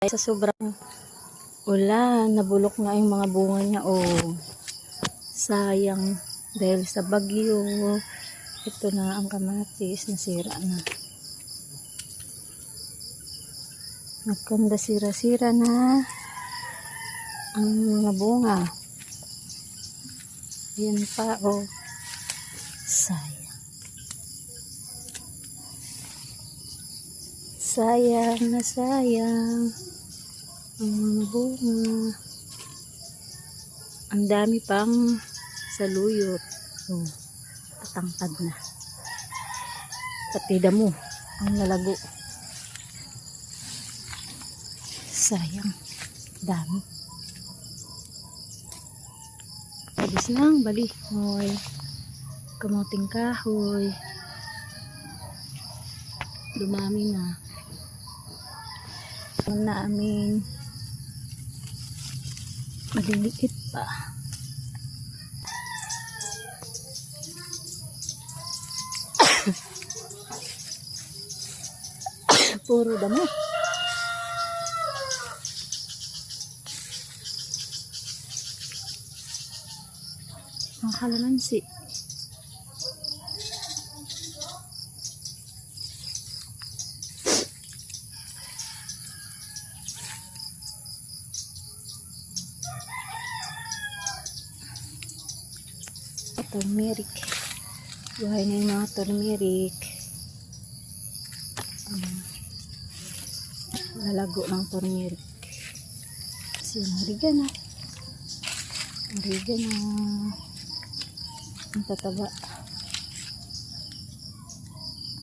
Sa sobrang ulan, nabulok na yung mga bunga niya. Oh, sayang dahil sa bagyo. Ito na ang kamatis, nasira na. Nagkanda sira-sira na ang mga bunga. Yan pa, oh. Sayang. Sayang na sayang ang mga bunga. Ang dami pang saluyot. Oh, patangkad na. Pati damo ang nalago. Sayang. Dami. Abis ng balikoy. Kamuting kahoy. Dumami na. Ang namin maliliit pa. Puro damo. Ang kalamansi. Turmeric. Buhay na yung mga turmeric. Lalago ng turmeric. Kasi yung oregano. Ang tataba.